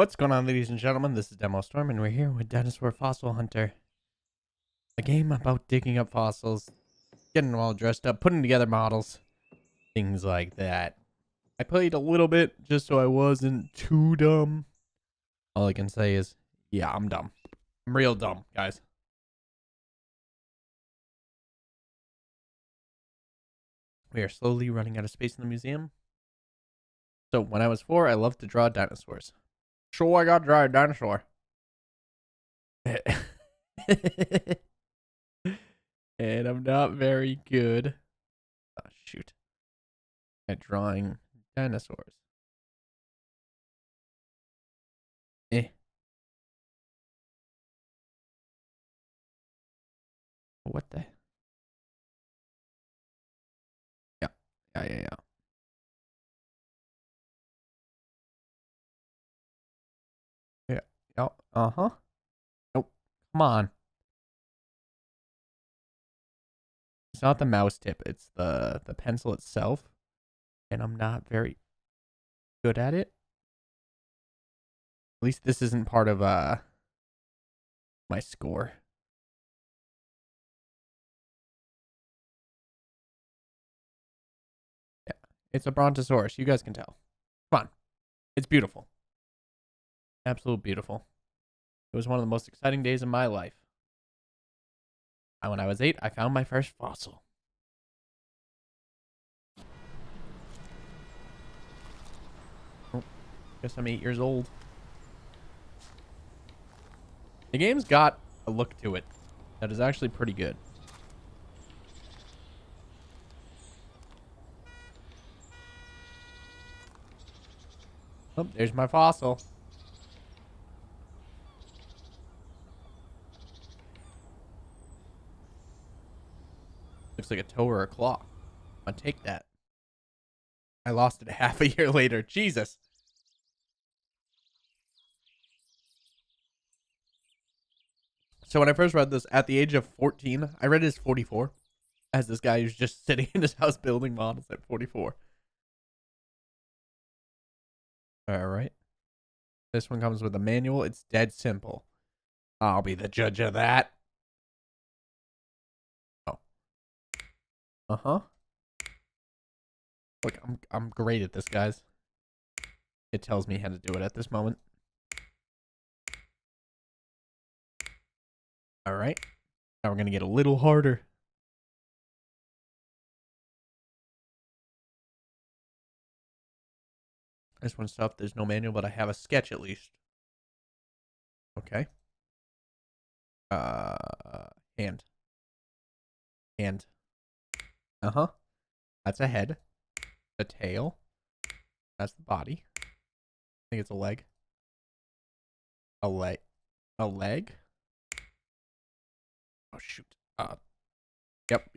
What's going on, ladies and gentlemen? This is DemoStorm, and we're here with Dinosaur Fossil Hunter. A game about digging up fossils, getting all dressed up, putting together models, things like that. I played a little bit just so I wasn't too dumb. All I can say is, yeah, I'm dumb. I'm real dumb, guys. We are slowly running out of space in the museum. So, when I was 4, I loved to draw dinosaurs. Sure, I got to draw a dinosaur. And I'm not very good. Oh, shoot. At drawing dinosaurs. What the? Yeah. Yeah. Yeah. Yeah. Uh-huh. Nope. Come on. It's not the mouse tip. It's the pencil itself. And I'm not very good at it. At least this isn't part of my score. Yeah. It's a brontosaurus. You guys can tell. Come on. It's beautiful. Absolute beautiful. It was one of the most exciting days of my life. When I was 8, I found my first fossil. Oh, guess I'm 8 years old. The game's got a look to it that is actually pretty good. Oh, there's my fossil. Looks like a toe or a claw. I'll take that. I lost it half a year later. Jesus. So when I first read this at the age of 14, I read it as 44. As this guy who's just sitting in his house building models at 44. Alright. This one comes with a manual. It's dead simple. I'll be the judge of that. Oh. Uh-huh. Look, I'm great at this, guys. It tells me how to do it at this moment. Alright. Now we're going to get a little harder. This one's tough. There's no manual, but I have a sketch at least. Okay. Hand. Hand. Uh-huh. That's a head. A tail. That's the body. I think it's a leg. A leg. A leg? Oh, shoot. Yep.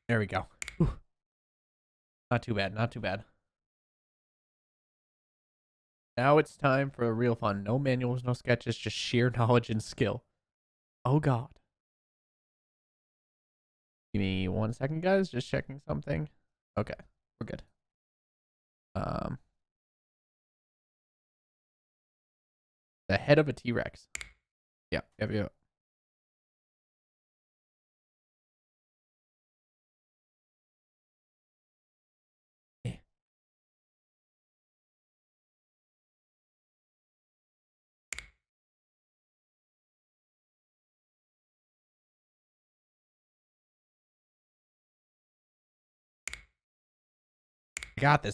There we go. Whew. Not too bad. Not too bad. Now it's time for real fun. No manuals, no sketches, just sheer knowledge and skill. Oh, God. Give me 1 second, guys. Just checking something. Okay. We're good. The head of a T-Rex. Yep.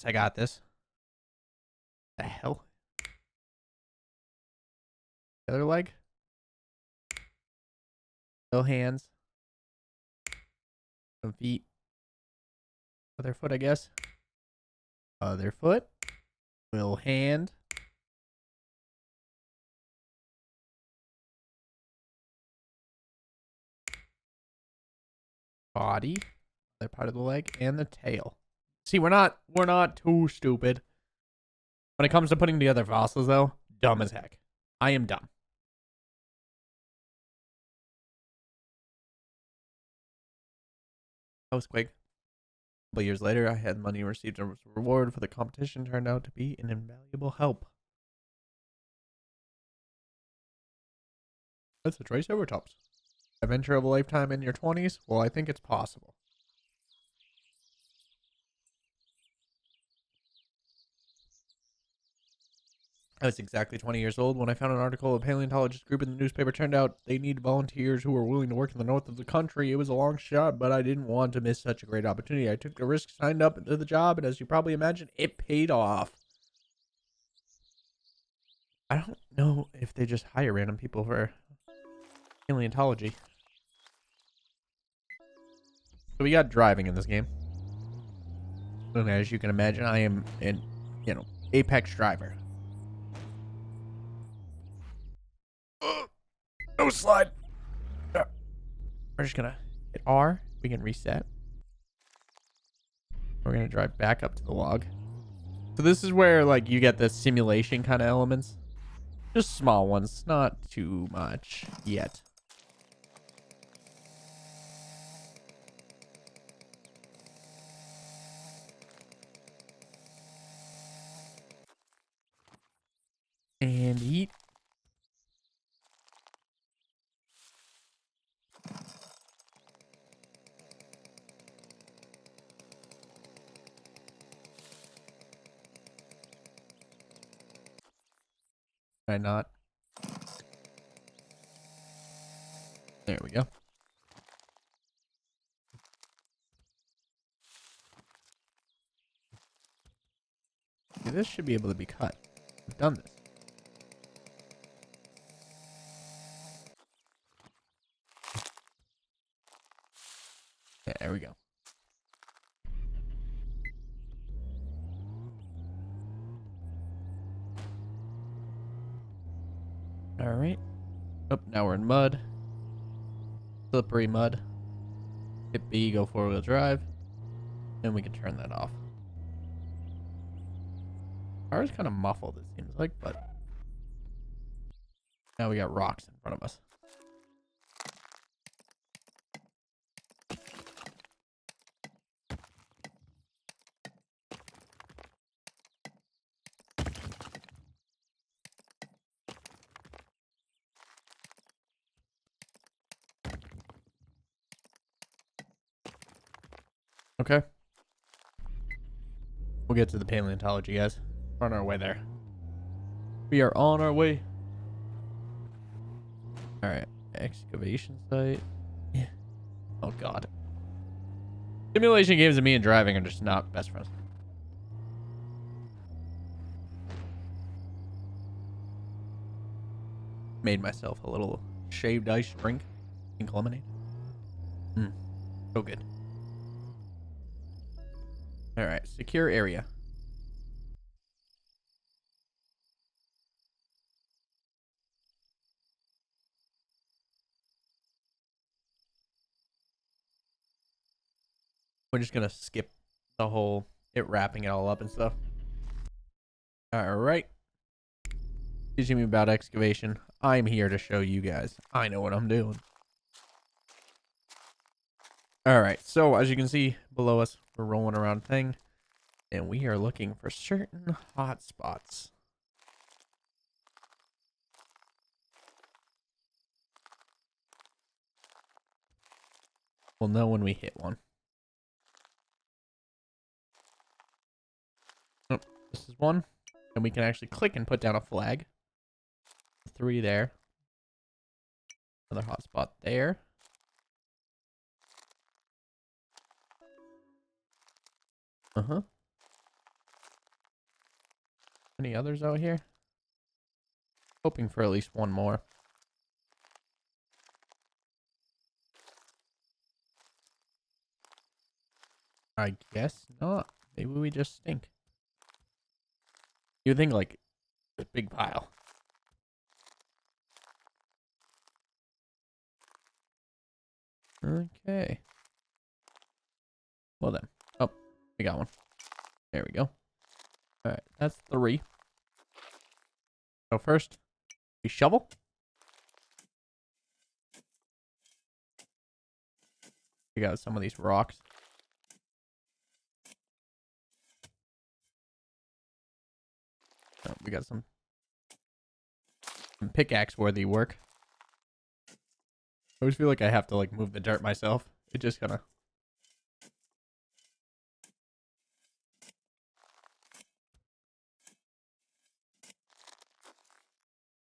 I got this. The hell? The other leg? No hands. Some feet. Other foot, I guess. Other foot. Little hand. Body. Other part of the leg. And the tail. See, we're not too stupid. When it comes to putting together fossils, though, dumb as heck. I am dumb. That was quick. couple years later, I had money received as a reward for the competition turned out to be an invaluable help. That's a Triceratops. Adventure of a lifetime in your 20s? Well, I think it's possible. I was exactly 20 years old when I found an article a paleontologist group in the newspaper. Turned out they need volunteers who were willing to work in the north of the country. It was a long shot, but I didn't want to miss such a great opportunity. I took the risk, signed up to the job, and as you probably imagine, it paid off. I don't know if they just hire random people for paleontology. So we got driving in this game. And as you can imagine, I am an, apex driver. No slide. We're just gonna hit R. We can reset. We're gonna drive back up to the log. So this is where like you get the simulation kind of elements. Just small ones, not too much yet. And eat. Why not? There we go. See, this should be able to be cut. We've done this. Yeah, there we go. All right. Oh, now we're in mud. Slippery mud. Hit B, go 4-wheel drive. And we can turn that off. Car is kind of muffled, it seems like, but now we got rocks in front of us. Okay. We'll get to the paleontology, guys. We're on our way there. We are on our way. All right. Excavation site. Yeah. Oh, God. Simulation games and me and driving are just not best friends. Made myself a little shaved ice drink. Pink lemonade. So good. All right. Secure area. We're just going to skip the whole it wrapping it all up and stuff. All right. Teaching me about excavation. I'm here to show you guys. I know what I'm doing. All right. So as you can see below us, we're rolling around thing, and we are looking for certain hot spots. We'll know when we hit one. Oh, this is one. And we can actually click and put down a flag. 3 there. Another hot spot there. Any others out here? Hoping for at least one more. I guess not. Maybe we just stink. You would think like a big pile. Okay. Well then. Oh, we got one. There we go. All right, that's 3. So first, we shovel. We got some of these rocks. we got some pickaxe worthy work. I always feel like I have to like move the dirt myself. It just kind of.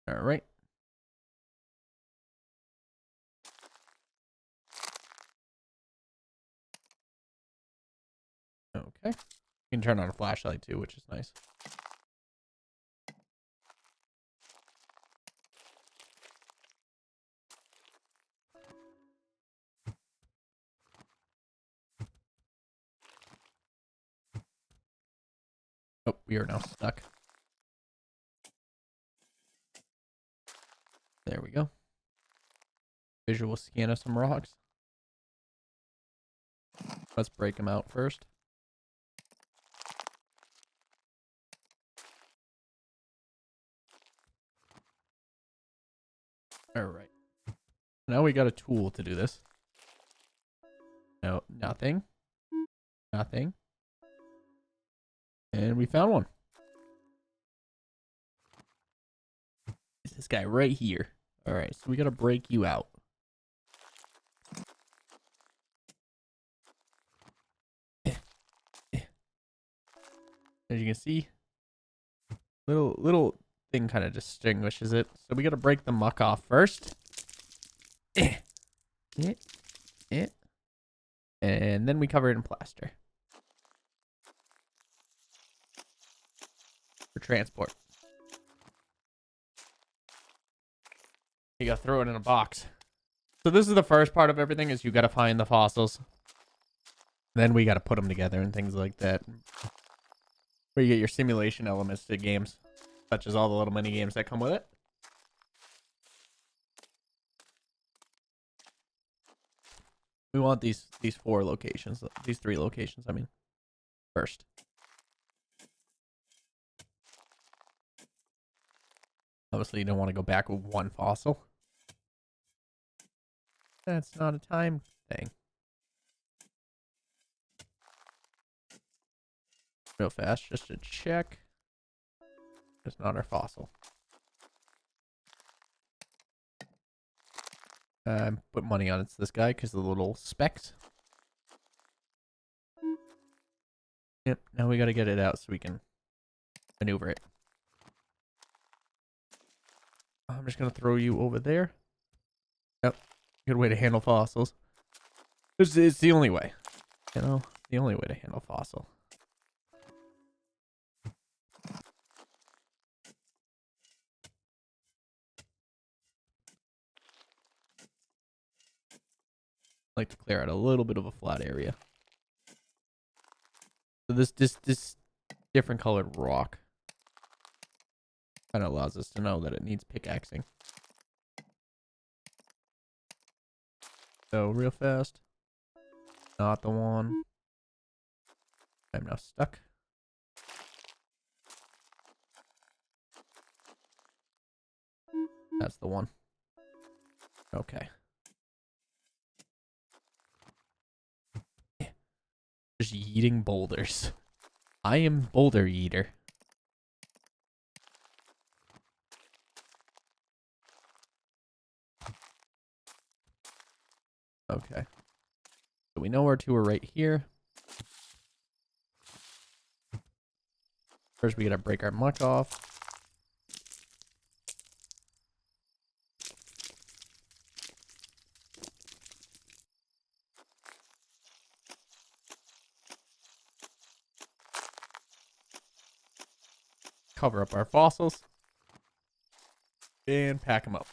All right. Okay. You can turn on a flashlight too, which is nice. Oh, we are now stuck. There we go. Visual scan of some rocks. Let's break them out first. All right. Now we got a tool to do this. No, nothing. Nothing. And we found one. It's this guy right here. All right, so we got to break you out. As you can see, little thing kind of distinguishes it. So we got to break the muck off first. And then we cover it in plaster. For transport. You gotta throw it in a box. So this is the first part of everything, is you gotta find the fossils. Then we gotta put them together and things like that. Where you get your simulation elements to games, such as all the little mini games that come with it. We want these 4 locations, these 3 locations, I mean, first. Obviously, you don't want to go back with 1 fossil. That's not a time thing. Real fast, just to check. It's not our fossil. Put money on it's this guy because of the little specks. Yep, now we gotta get it out so we can maneuver it. I'm just gonna throw you over there. Yep, good way to handle fossils. It's the only way. You know, the only way to handle fossil. I like to clear out a little bit of a flat area. So this different colored rock kind of allows us to know that it needs pickaxing. So real fast. Not the one. I'm now stuck. That's the one. Okay. Just yeeting boulders. I am boulder yeeter. Okay. So we know our 2 are right here. First we gotta break our muck off. Cover up our fossils. And pack them up.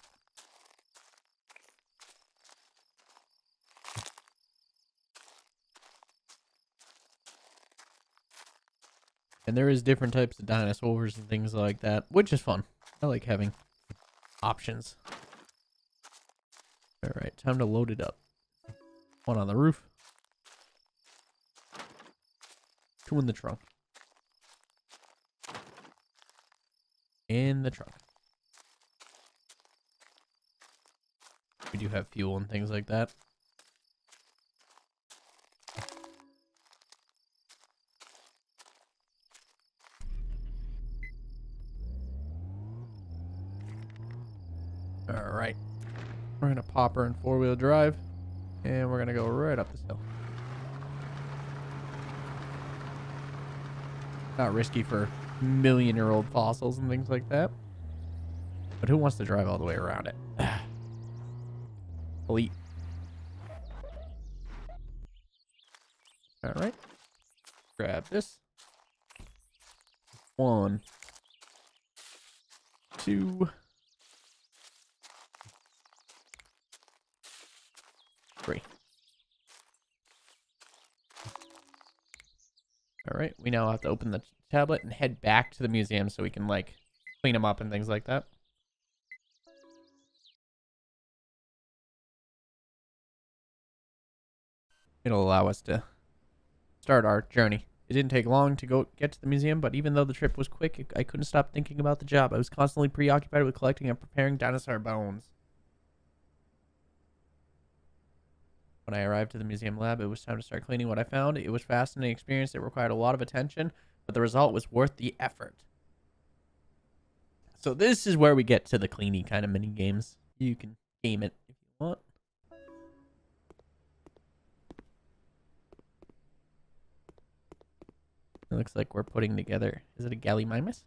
And there is different types of dinosaurs and things like that, which is fun. I like having options. All right, time to load it up. 1 on the roof. 2 in the trunk. In the trunk. We do have fuel and things like that. All right. We're gonna pop her in 4-wheel drive, and we're gonna go right up this hill. Not risky for million-year-old fossils and things like that. But who wants to drive all the way around it? Elite. All right. Grab this. 1, 2, 3. All right. We now have to open the tablet and head back to the museum so we can, like, clean them up and things like that. It'll allow us to start our journey. It didn't take long to go get to the museum, but even though the trip was quick, I couldn't stop thinking about the job. I was constantly preoccupied with collecting and preparing dinosaur bones. When I arrived at the museum lab, it was time to start cleaning what I found. It was a fascinating experience. It required a lot of attention, but the result was worth the effort. So this is where we get to the cleaning kind of mini games. You can game it if you want. It looks like we're putting together... Is it a Gallimimus?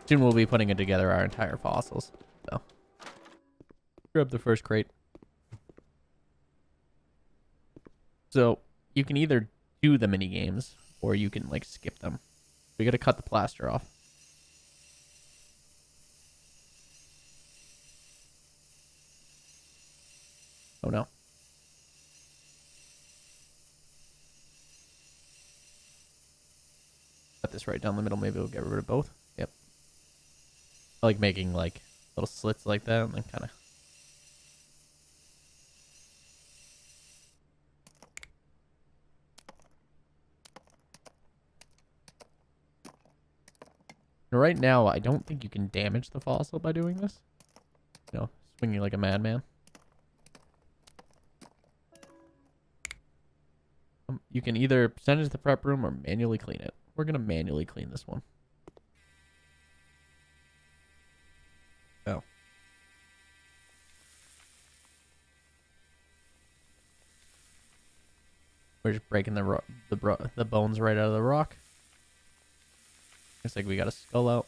Soon we'll be putting it together our entire fossils. So, grab the first crate. So, you can either do the mini games, or you can, like, skip them. We gotta cut the plaster off. Oh no. Cut this right down the middle. Maybe we'll get rid of both. Yep. I like making, like, little slits like that and then kind of... Right now, I don't think you can damage the fossil by doing this. You know, swinging like a madman. You can either send it to the prep room or manually clean it. We're going to manually clean this one. Oh. We're just breaking the bones right out of the rock. Looks like we got a skull out.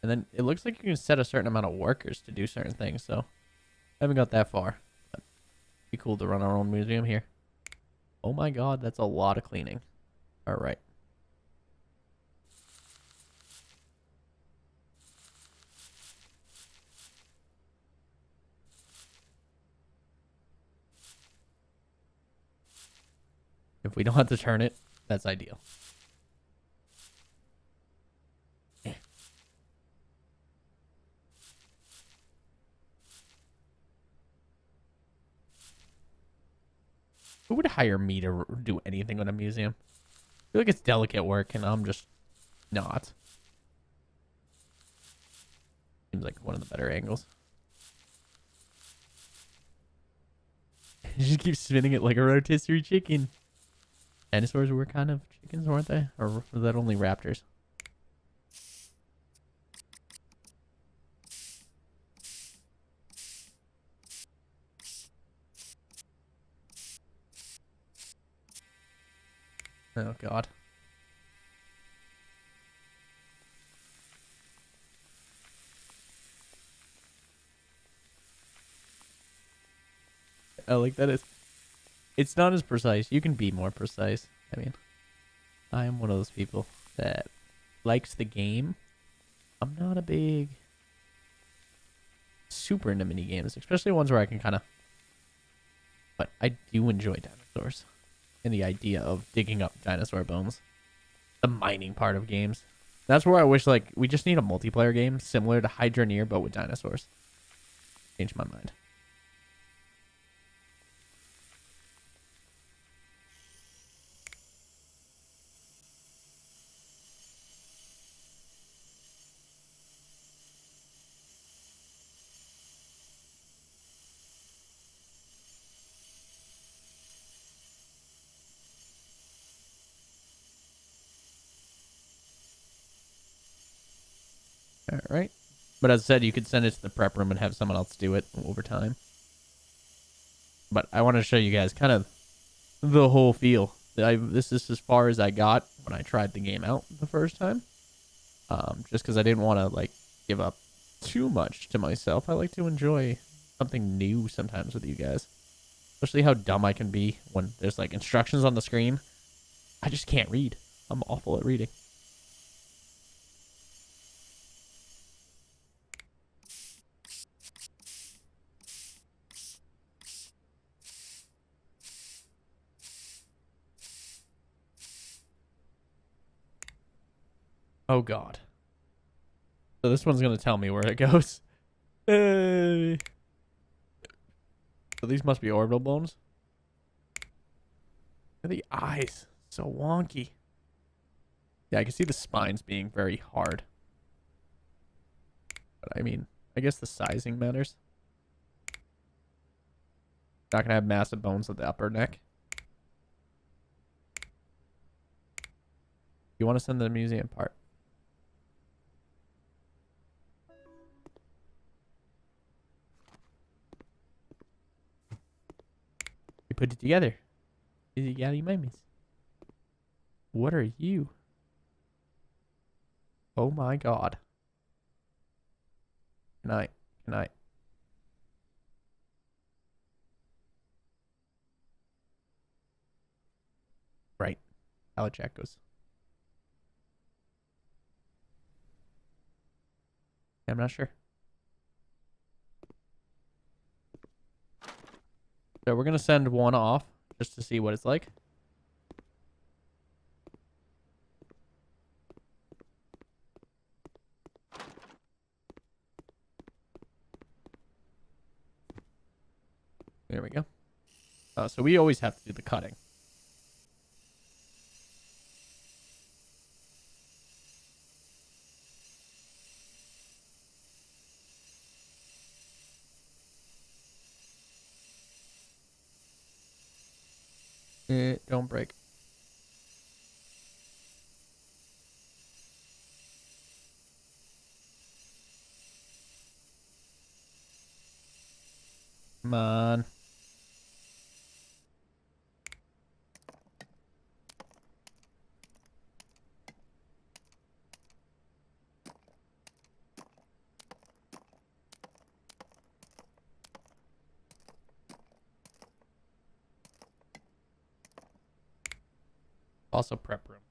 And then it looks like you can set a certain amount of workers to do certain things, so I haven't got that far. But it'd be cool to run our own museum here. Oh my god, that's a lot of cleaning. Alright. If we don't have to turn it, that's ideal. Who would hire me to do anything in a museum? I feel like it's delicate work, and I'm just not. Seems like one of the better angles. You just keep spinning it like a rotisserie chicken. Dinosaurs were kind of chickens, weren't they? Or was that only raptors? Oh, God. I like that. It's not as precise. You can be more precise. I mean, I am one of those people that likes the game. I'm not a big super into mini games, especially ones where I can kind of... But I do enjoy dinosaurs and the idea of digging up dinosaur bones. The mining part of games. That's where I wish, like, we just need a multiplayer game similar to Hydroneer, but with dinosaurs. Changed my mind. All right. But as I said, you could send it to the prep room and have someone else do it over time. But I want to show you guys kind of the whole feel. This is as far as I got when I tried the game out the first time. Just because I didn't want to like give up too much to myself. I like to enjoy something new sometimes with you guys. Especially how dumb I can be when there's like instructions on the screen. I just can't read. I'm awful at reading. Oh god. So this one's going to tell me where it goes. Hey. So these must be orbital bones. Look at the eyes. So wonky. Yeah, I can see the spines being very hard. But I mean, I guess the sizing matters. Not going to have massive bones at the upper neck. You want to send the museum part. We put it together. Easy galley mimes. What are you? Oh my god. Can I? Right. Pallet jack goes. I'm not sure. So we're going to send one off just to see what it's like. There we go. So we always have to do the cutting. Don't break. Come on. Also prep room.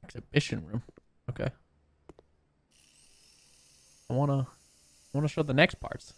Exhibition room. Okay. I wanna show the next parts.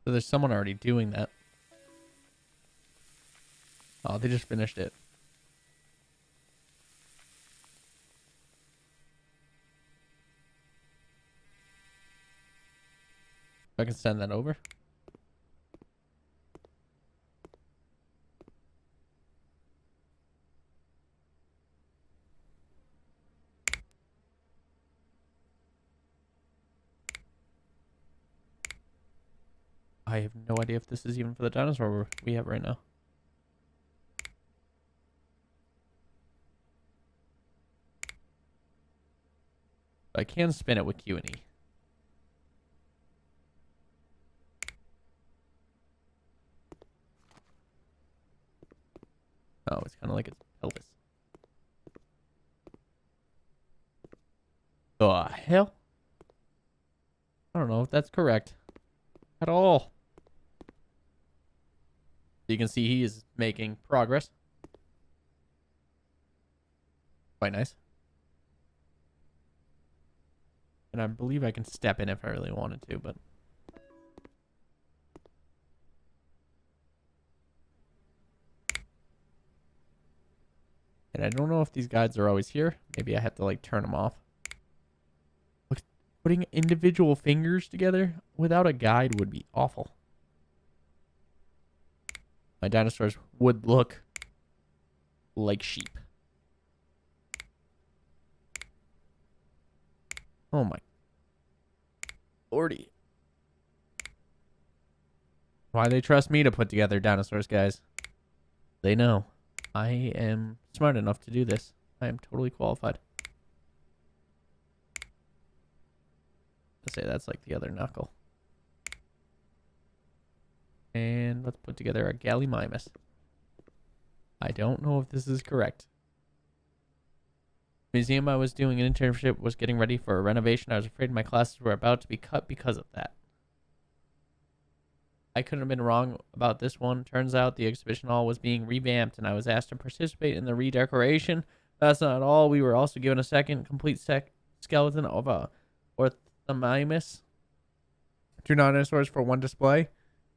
So there's someone already doing that. Oh, they just finished it. I can send that over. I have no idea if this is even for the dinosaur we have right now. I can spin it with Q and E. Oh, it's kind of like its pelvis. The hell? I don't know if that's correct at all. You can see he is making progress. Quite nice. And I believe I can step in if I really wanted to, but... And I don't know if these guides are always here. Maybe I have to, like, turn them off. Look, putting individual fingers together without a guide would be awful. My dinosaurs would look like sheep. Oh my lordy. Why they trust me to put together dinosaurs, guys? They know I am smart enough to do this. I am totally qualified. Let's say that's like the other knuckle. And let's put together a Gallimimus. I don't know if this is correct. The museum I was doing an internship was getting ready for a renovation. I was afraid my classes were about to be cut because of that. I couldn't have been wrong about this one. Turns out the exhibition hall was being revamped and I was asked to participate in the redecoration. That's not all. We were also given a second complete skeleton of a Orthomymus. 2 dinosaurs for 1 display.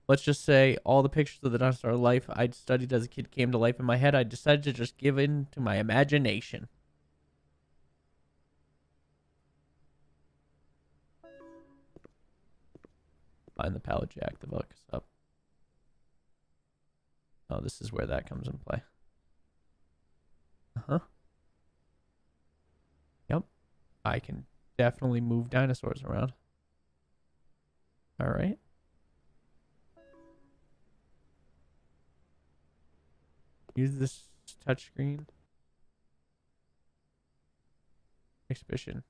Let's just say all the pictures of the dinosaur life I'd studied as a kid came to life in my head. I decided to just give in to my imagination. Find the pallet jack to hook us up. Oh, this is where that comes in play. Uh-huh. Yep. I can definitely move dinosaurs around. All right. Use this touchscreen. Exhibition.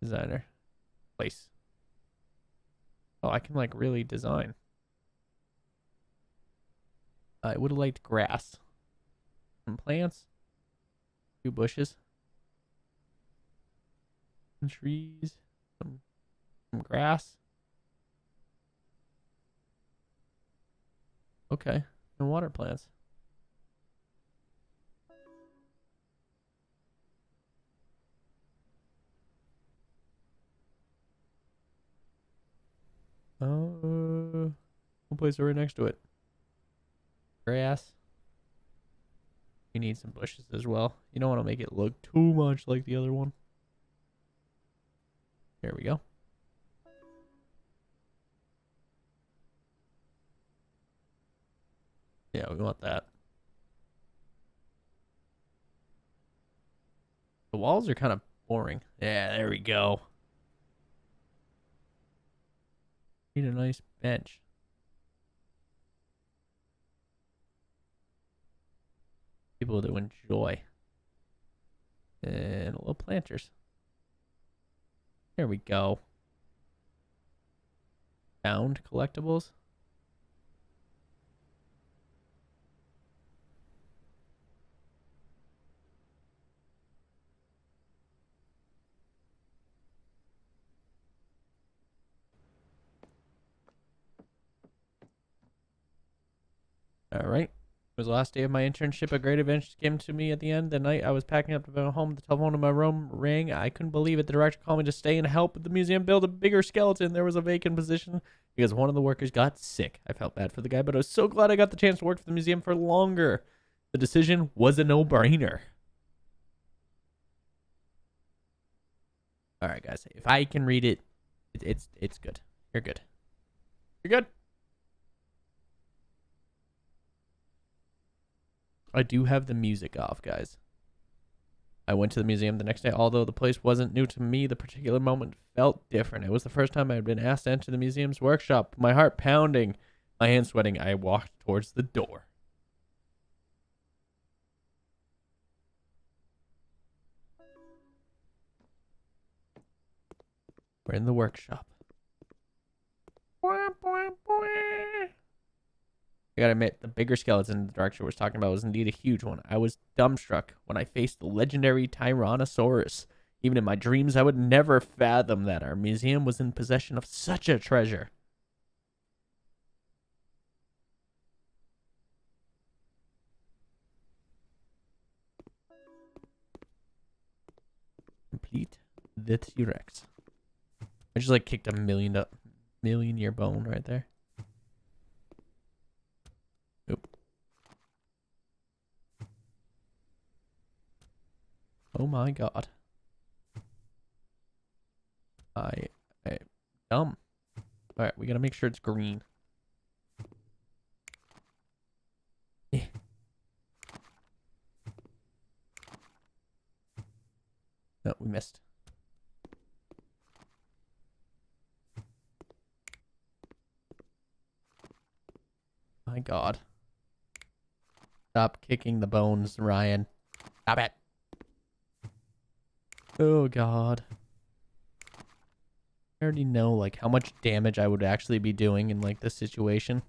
Designer. Place. Oh, I can like really design. I would have liked grass. Some plants. 2 bushes. Some trees. Some grass. Okay. And water plants. We'll place it right next to it. Grass. We need some bushes as well. You don't want to make it look too much like the other one. There we go. Yeah, we want that. The walls are kind of boring. Yeah, there we go. Need a nice bench. People to enjoy. And a little planters. There we go. Found collectibles. All right. It was the last day of my internship. A great event came to me at the end. The night I was packing up to go home, the telephone in my room rang. I couldn't believe it. The director called me to stay and help the museum build a bigger skeleton. There was a vacant position because one of the workers got sick. I felt bad for the guy, but I was so glad I got the chance to work for the museum for longer. The decision was a no-brainer. All right, guys. If I can read it, it's good. You're good. You're good. I do have the music off, guys. I went to the museum the next day. Although the place wasn't new to me, the particular moment felt different. It was the first time I had been asked to enter the museum's workshop. My heart pounding, my hands sweating, I walked towards the door. We're in the workshop. I gotta admit, the bigger skeleton the director was talking about was indeed a huge one. I was dumbstruck when I faced the legendary Tyrannosaurus. Even in my dreams, I would never fathom that our museum was in possession of such a treasure. Eat the T-Rex. I just like kicked a million year bone right there. Oop. Oh my god. I dumb. Alright, we gotta make sure it's green. No, we missed. My god. Stop kicking the bones, Ryan. Stop it. Oh god. I already know like how much damage I would actually be doing in like this situation.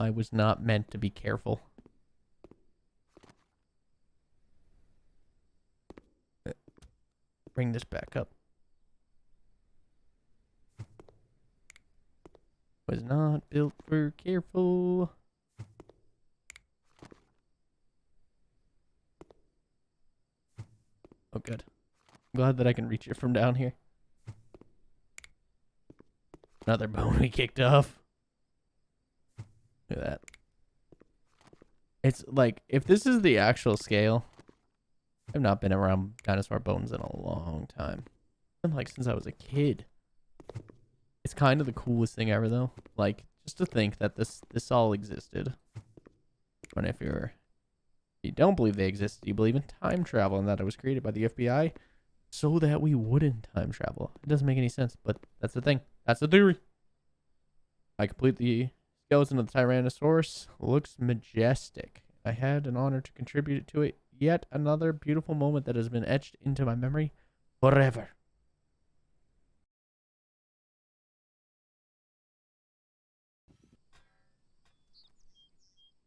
I was not meant to be careful. Bring this back up. Was not built for careful. Oh, good. I'm glad that I can reach it from down here. Another bone we kicked off. Look at that. It's like, if this is the actual scale, I've not been around dinosaur bones in a long time. It's been like since I was a kid. It's kind of the coolest thing ever, though. Like, just to think that this all existed. And if you don't believe they existed, you believe in time travel and that it was created by the FBI so that we wouldn't time travel. It doesn't make any sense, but that's the thing. That's the theory. I complete the skeleton of the Tyrannosaurus. Looks majestic. I had an honor to contribute to it. Yet another beautiful moment that has been etched into my memory forever.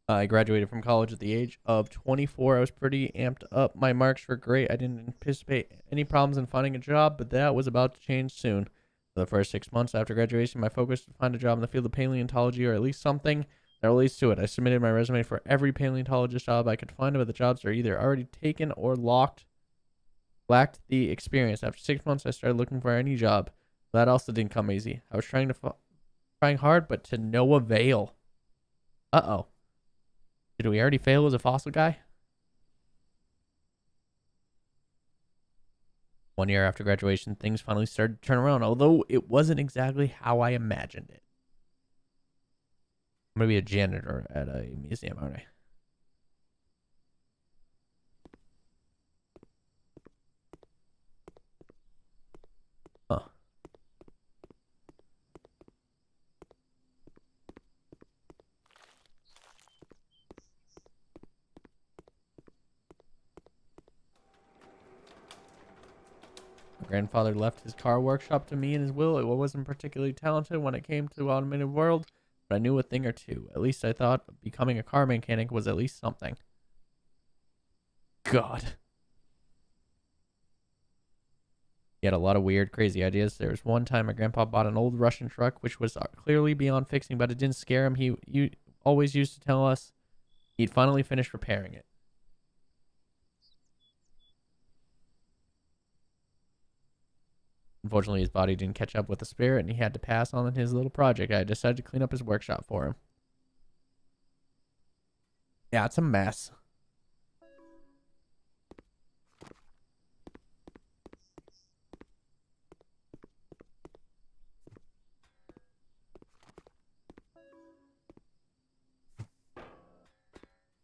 I graduated from college at the age of 24. I was pretty amped up. My marks were great. I didn't anticipate any problems in finding a job, but that was about to change soon. For the first 6 months after graduation, my focus was to find a job in the field of paleontology, or at least something that relates to it. I submitted my resume for every paleontologist job I could find, but the jobs are either already taken or lacked the experience. After 6 months, I started looking for any job. That also didn't come easy. I was trying hard, but to no avail. Uh-oh. Did we already fail as a fossil guy? 1 year after graduation, things finally started to turn around, although it wasn't exactly how I imagined it. I'm going to be a janitor at a museum, aren't I? Huh. My grandfather left his car workshop to me in his will. It wasn't particularly talented when it came to the automated world, but I knew a thing or two. At least I thought becoming a car mechanic was at least something. God. He had a lot of weird, crazy ideas. There was one time my grandpa bought an old Russian truck, which was clearly beyond fixing, but it didn't scare him. He always used to tell us he'd finally finished repairing it. Unfortunately, his body didn't catch up with the spirit, and he had to pass on his little project. I decided to clean up his workshop for him. Yeah, it's a mess.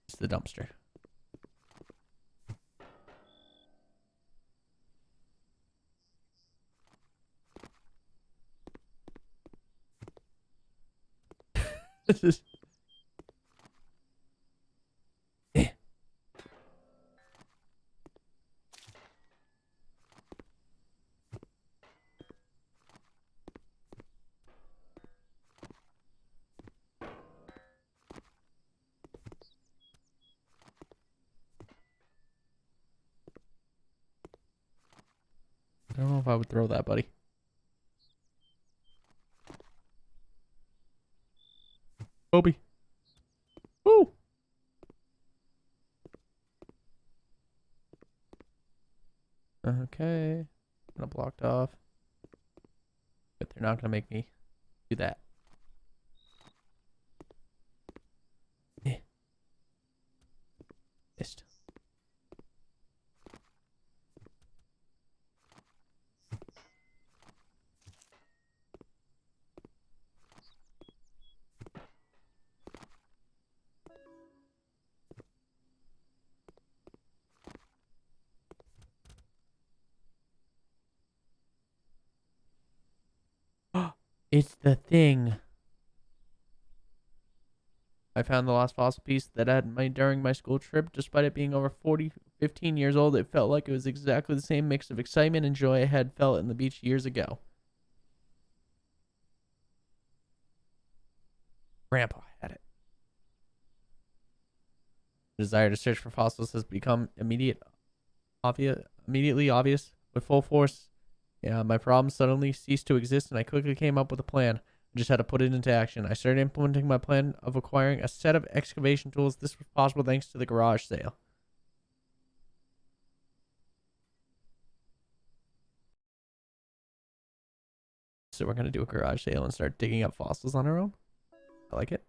It's the dumpster. This is... I don't know if I would throw that, buddy. Kobe. Woo! Okay. blocked off. But they're not gonna make me do that. Eh. Missed. It's the thing. I found the lost fossil piece that I had made during my school trip. Despite it being over 15 years old, it felt like it was exactly the same mix of excitement and joy I had felt in the beach years ago. Grandpa had it. The desire to search for fossils has become immediately obvious with full force. Yeah, my problem suddenly ceased to exist, and I quickly came up with a plan. I just had to put it into action. I started implementing my plan of acquiring a set of excavation tools. This was possible thanks to the garage sale. So we're going to do a garage sale and start digging up fossils on our own. I like it.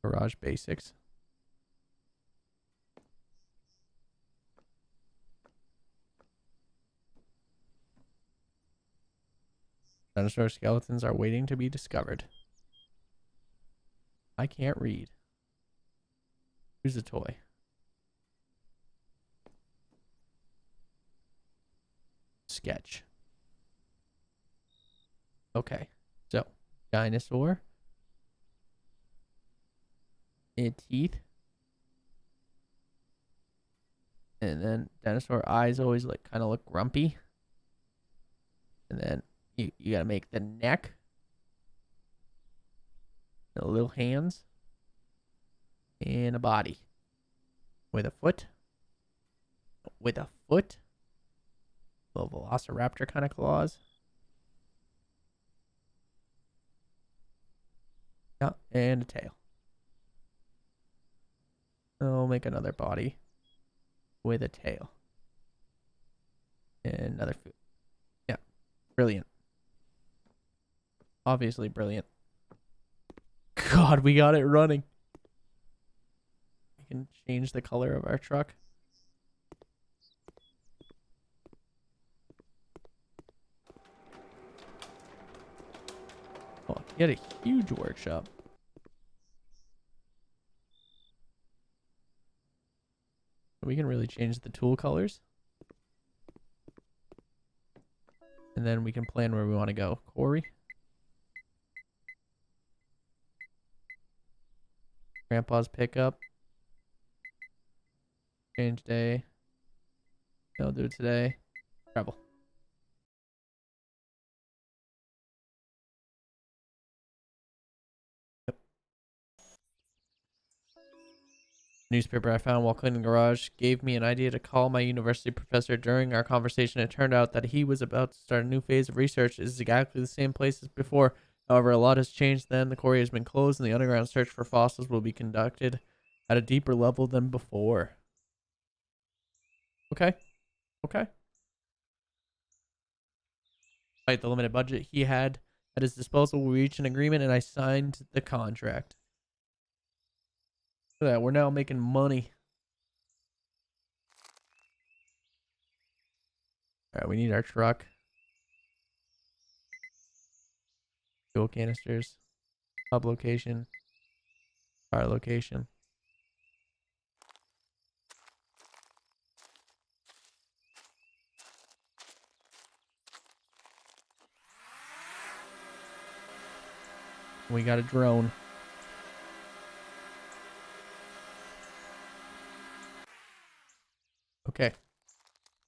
Garage basics. Dinosaur skeletons are waiting to be discovered. I can't read. Here's a toy. Sketch. Okay, so dinosaur. Teeth. And then dinosaur eyes always like kind of look grumpy. And then you gotta make the neck. The little hands. And a body. With a foot. With a foot. Little velociraptor kind of claws. Yeah, and a tail. I'll make another body. With a tail. And another foot. Yeah. Brilliant. Obviously brilliant. God, we got it running. We can change the color of our truck. Oh, he had a huge workshop. We can really change the tool colors. And then we can plan where we want to go. Quarry. Grandpa's pickup. Change day. I'll do it today. Travel. Yep. Newspaper I found while cleaning the garage gave me an idea to call my university professor. During our conversation, it turned out that he was about to start a new phase of research. It is exactly the same place as before. However, a lot has changed then. The quarry has been closed and the underground search for fossils will be conducted at a deeper level than before. Okay. Okay. Despite the limited budget he had at his disposal, we reached an agreement and I signed the contract. Look at that. We're now making money. All right, we need our truck. Fuel canisters. Hub location. Fire location. We got a drone. Okay.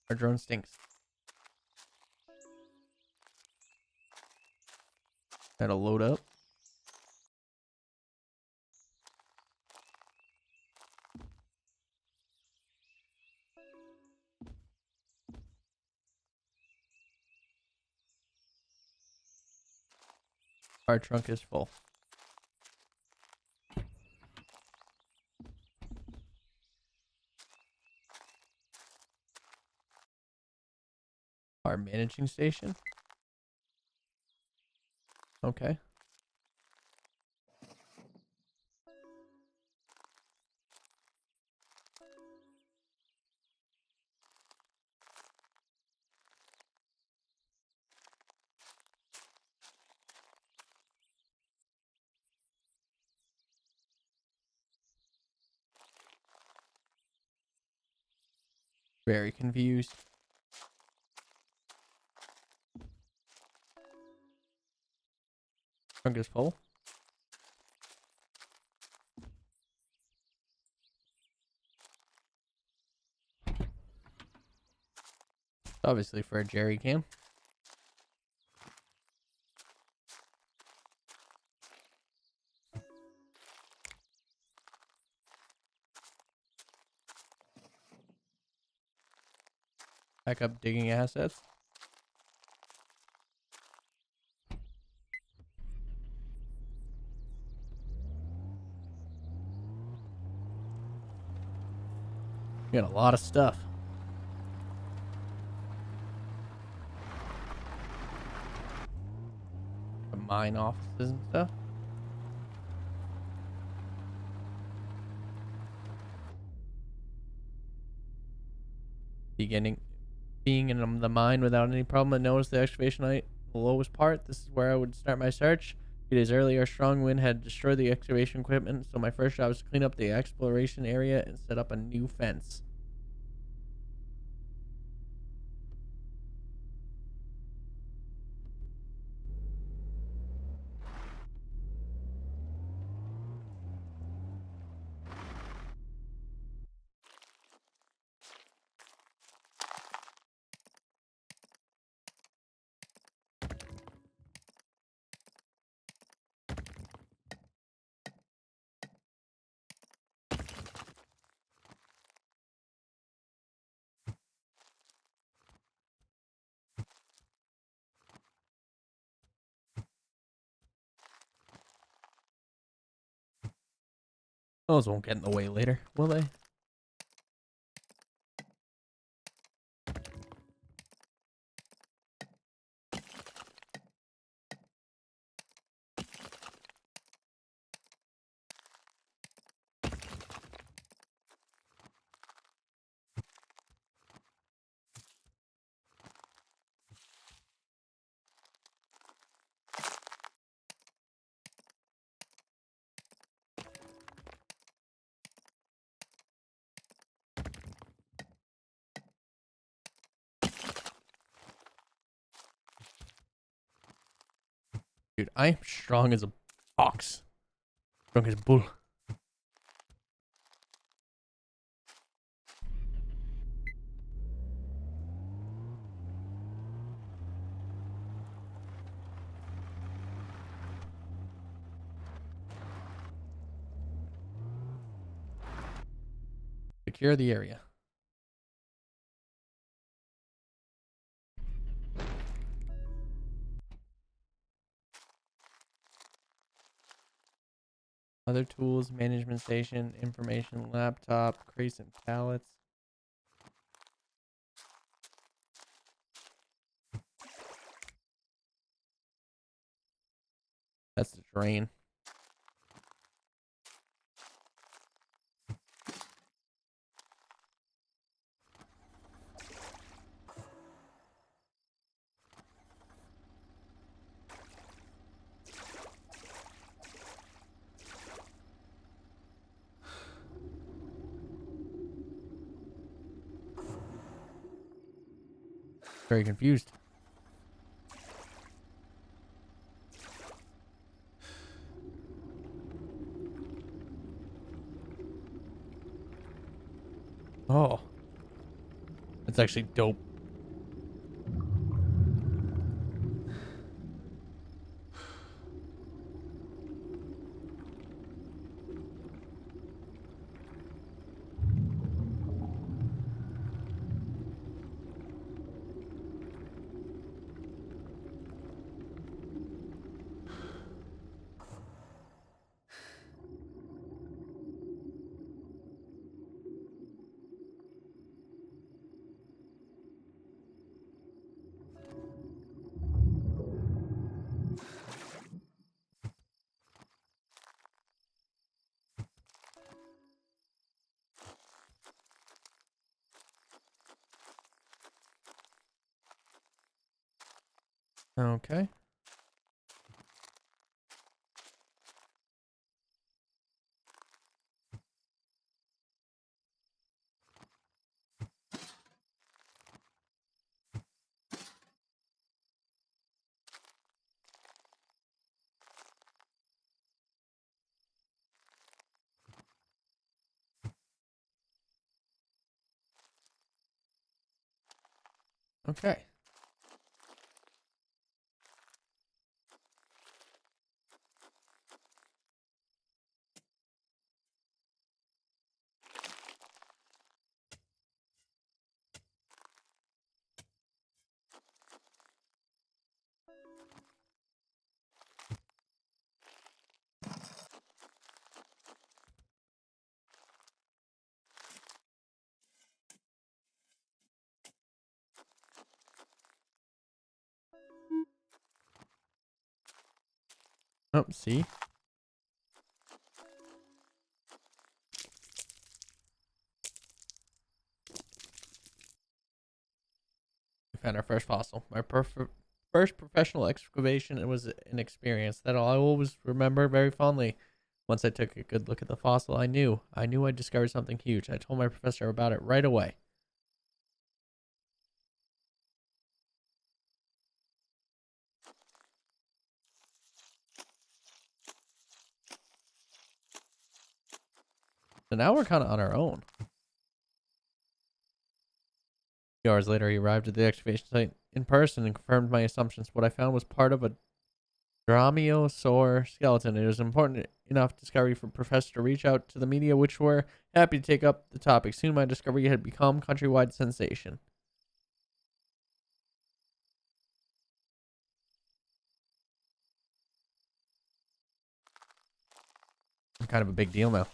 Our drone stinks. Gotta load up. Our trunk is full. our managing station. Okay. Very confused. Trunk is full. Obviously for a jerry can. Back up digging assets. We got a lot of stuff. The mine offices and stuff. Being in the mine without any problem, I noticed the excavation height, the lowest part. This is where I would start my search. A few days earlier, a strong wind had destroyed the excavation equipment, so my first job was to clean up the exploration area and set up a new fence. Those won't get in the way later, will they? Dude, I'm strong as a ox. Strong as a bull. Secure the area. Other tools, management station, information, laptop, crates and pallets. That's the drain. Very confused. Oh, that's actually dope. Okay. Okay. Oh, see? We found our first fossil. My first professional excavation. It was an experience that I'll always remember very fondly. Once I took a good look at the fossil, I knew I discovered something huge. I told my professor about it right away. So now we're kind of on our own. A few hours later, he arrived at the excavation site in person and confirmed my assumptions. What I found was part of a Dromaeosaur skeleton. It was important enough discovery for Professor to reach out to the media, which were happy to take up the topic. Soon, my discovery had become countrywide sensation. I'm kind of a big deal now.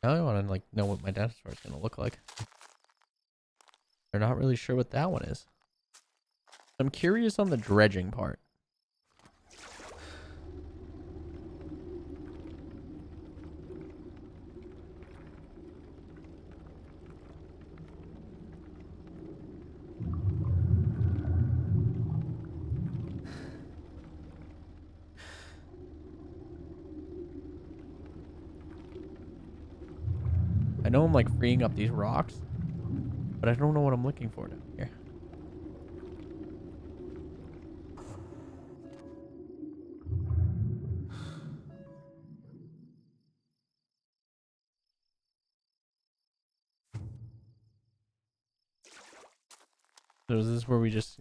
Now I want to know what my dinosaur is going to look like. They're not really sure what that one is. I'm curious on the dredging part. I know I'm freeing up these rocks, but I don't know what I'm looking for down here. So is this where we just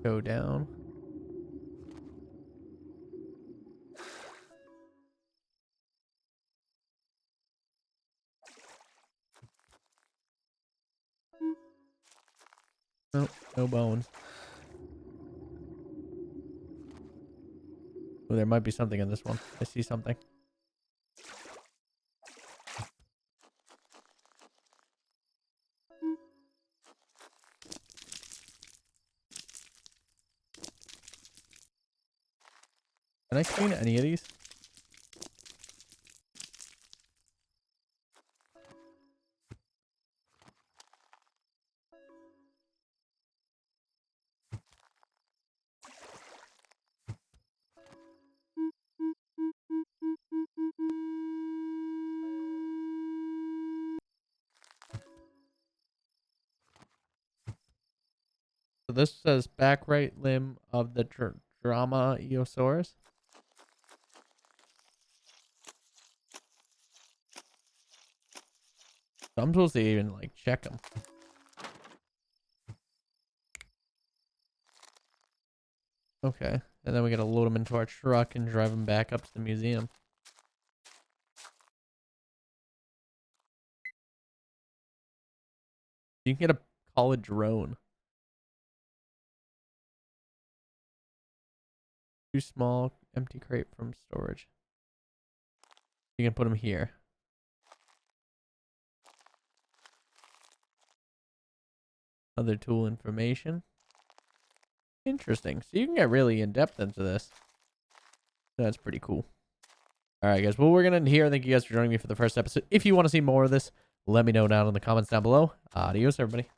go down? Nope, no bones. Oh, there might be something in this one. I see something. Can I clean any of these? So this says back right limb of the Dromaeosaurus. So I'm supposed to even check them. Okay. And then we gotta load them into our truck and drive them back up to the museum. You can get a call a drone. Too small, empty crate from storage. You can put them here. Other tool information. Interesting. So you can get really in depth into this. That's pretty cool. All right, guys. Well, we're going to end here. Thank you guys for joining me for the first episode. If you want to see more of this, let me know down in the comments down below. Adios, everybody.